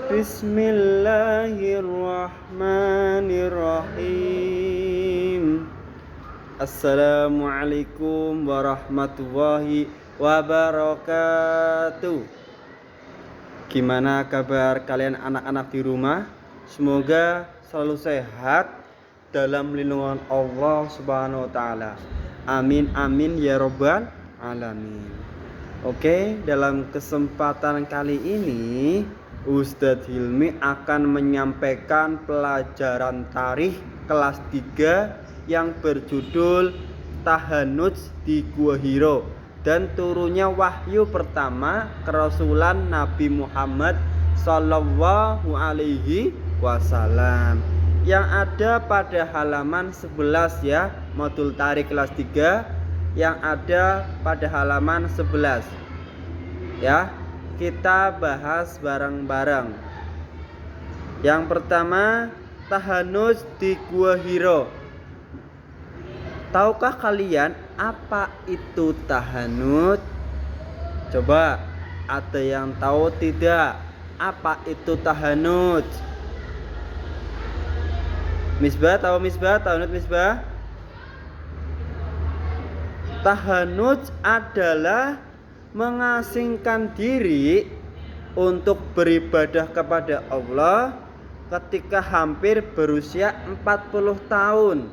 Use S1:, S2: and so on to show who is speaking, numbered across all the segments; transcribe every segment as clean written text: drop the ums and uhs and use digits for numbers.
S1: Bismillahirrahmanirrahim. Assalamualaikum warahmatullahi wabarakatuh. Gimana kabar kalian anak-anak di rumah? Semoga selalu sehat dalam lindungan Allah Subhanahu wa taala. Amin amin ya robbal alamin. Oke, dalam kesempatan kali ini Ustadz Hilmi akan menyampaikan pelajaran tarikh kelas 3 yang berjudul Tahanuts di Gua Hiro dan turunnya wahyu pertama kerasulan Nabi Muhammad Sallallahu Alaihi Wasallam yang ada pada halaman 11 ya, modul tarikh kelas 3 yang ada pada halaman 11 ya. Kita bahas bareng-bareng. Yang pertama, Tahanuts di Gua Hiro. Tahukah kalian apa itu Tahanuts? Coba, ada yang tahu tidak apa itu Tahanuts? Misbah tahu Misbah? Tahanuts Misbah? Tahanuts adalah mengasingkan diri untuk beribadah kepada Allah ketika hampir berusia 40 tahun.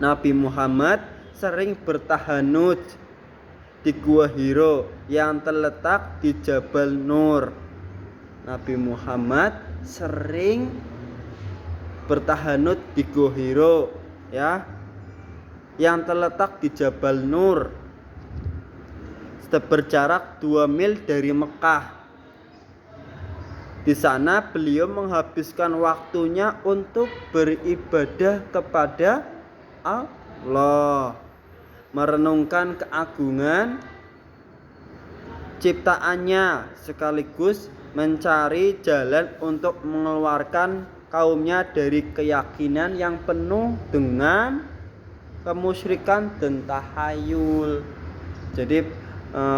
S1: Nabi Muhammad sering bertahanuts di Gua Hiro yang terletak di Jabal Nur. Nabi Muhammad sering bertahanuts di Gua Hiro ya, yang terletak di Jabal Nur, berjarak 2 mil dari Mekah. Di sana beliau menghabiskan waktunya untuk beribadah kepada Allah, merenungkan keagungan ciptaannya sekaligus mencari jalan untuk mengeluarkan kaumnya dari keyakinan yang penuh dengan kemusyrikan dan tahayul. Jadi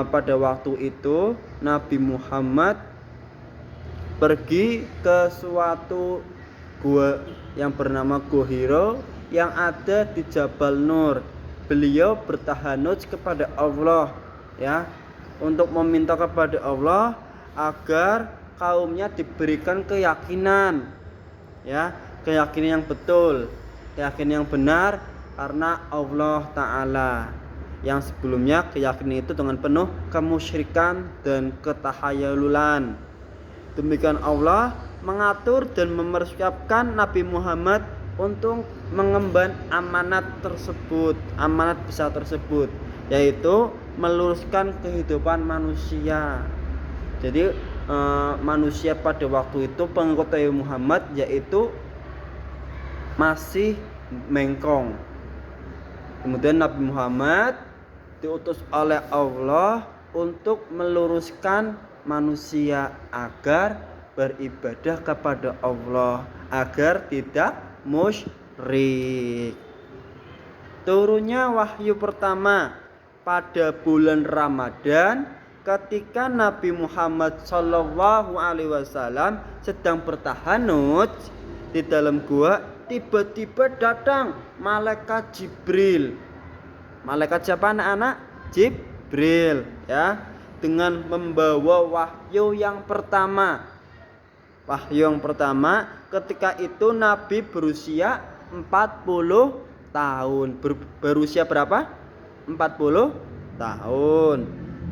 S1: pada waktu itu Nabi Muhammad pergi ke suatu gua yang bernama Gua Hiro yang ada di Jabal Nur. Beliau bertahanuts kepada Allah ya, untuk meminta kepada Allah agar kaumnya diberikan keyakinan ya, keyakinan yang betul, keyakinan yang benar karena Allah Ta'ala. Yang sebelumnya keyakinan itu dengan penuh kemusyrikan dan ketahayululan. Demikian Allah mengatur dan mempersiapkan Nabi Muhammad untuk mengemban amanat tersebut, amanat besar tersebut, yaitu meluruskan kehidupan manusia. Jadi manusia pada waktu itu pengikut Nabi Muhammad yaitu masih mengkong. Kemudian Nabi Muhammad diutus oleh Allah untuk meluruskan manusia agar beribadah kepada Allah, agar tidak musyrik. Turunnya wahyu pertama pada bulan Ramadan ketika Nabi Muhammad Sallallahu Alaihi Wasallam sedang bertahanuts di dalam gua. Tiba-tiba datang malaikat Jibril. Malaikat siapa anak-anak? Jibril ya, dengan membawa wahyu yang pertama. Wahyu yang pertama ketika itu Nabi berusia 40 tahun. Berusia berapa? 40 tahun.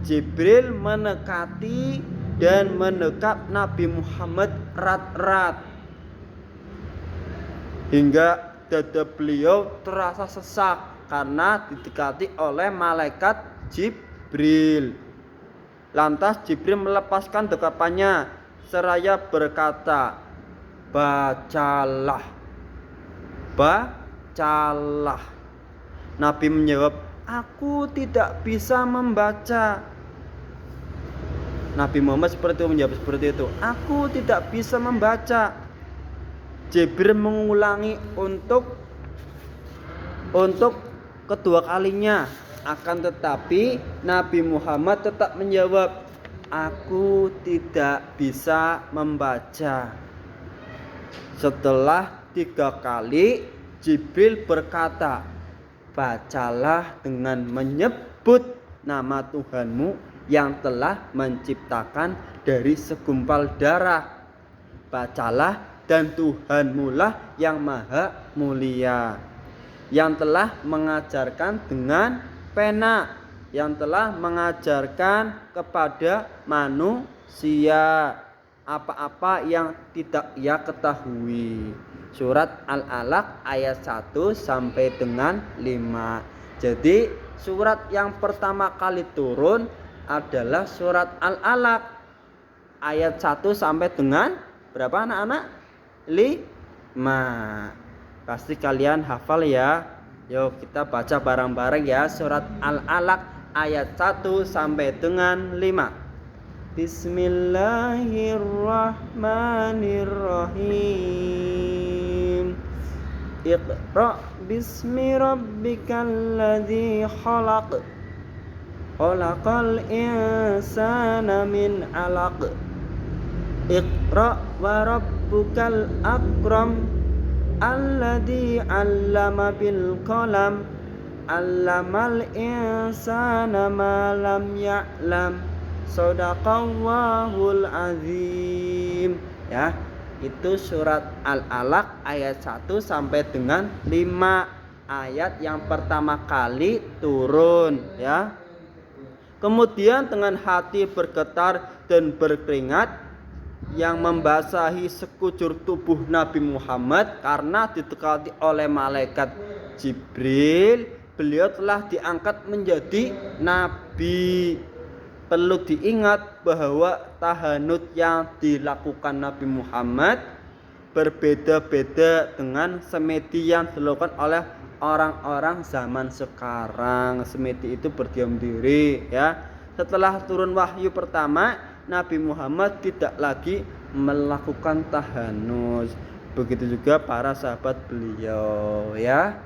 S1: Jibril mendekati dan mendekat Nabi Muhammad erat-erat hingga dada beliau terasa sesak karena didekati oleh malaikat Jibril. Lantas Jibril melepaskan dekapannya seraya berkata, "Bacalah, bacalah." Nabi menjawab, "Aku tidak bisa membaca." Nabi Muhammad seperti itu menjawab seperti itu, "Aku tidak bisa membaca." Jibril mengulangi untuk kedua kalinya, akan tetapi Nabi Muhammad tetap menjawab, aku tidak bisa membaca. Setelah 3 kali Jibril berkata, bacalah dengan menyebut nama Tuhanmu yang telah menciptakan dari segumpal darah. Bacalah, dan Tuhanmu lah yang maha mulia, yang telah mengajarkan dengan pena, yang telah mengajarkan kepada manusia apa-apa yang tidak ia ketahui. Surat Al-Alaq ayat 1 sampai dengan 5. Jadi surat yang pertama kali turun adalah surat Al-Alaq ayat 1 sampai dengan berapa anak-anak? 5. Pasti kalian hafal ya. Yuk kita baca bareng-bareng ya, surat Al-Alaq ayat 1 sampai dengan 5. Bismillahirrahmanirrahim. Iqra bismi rabbikal ladzi khalaq. Khalaqal insana min 'alaq. Iqra wa rabbukal akram. Alladzi 'allama bil qalam. 'Allamal insana ma lam ya'lam. Shadaqallahul azim. Ya, itu surat Al-Alaq ayat 1 sampai dengan 5, ayat yang pertama kali turun ya. Kemudian dengan hati bergetar dan berkeringat yang membasahi sekujur tubuh Nabi Muhammad karena ditekati oleh malaikat Jibril, beliau telah diangkat menjadi nabi. Perlu diingat bahwa tahanut yang dilakukan Nabi Muhammad berbeda-beda dengan semedi yang dilakukan oleh orang-orang zaman sekarang. Semedi itu berdiam diri ya. Setelah turun wahyu pertama, Nabi Muhammad tidak lagi melakukan tahanus. Begitu juga para sahabat beliau ya.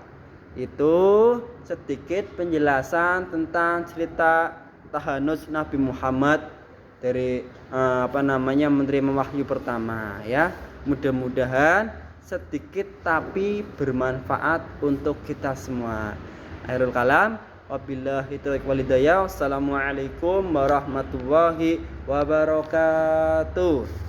S1: Itu sedikit penjelasan tentang cerita tahanus Nabi Muhammad dari menerima wahyu pertama ya. Mudah-mudahan sedikit tapi bermanfaat untuk kita semua. Akhirul kalam, wabillahi taufiq wal hidayah. Wassalamualaikum warahmatullahi wabarakatuh.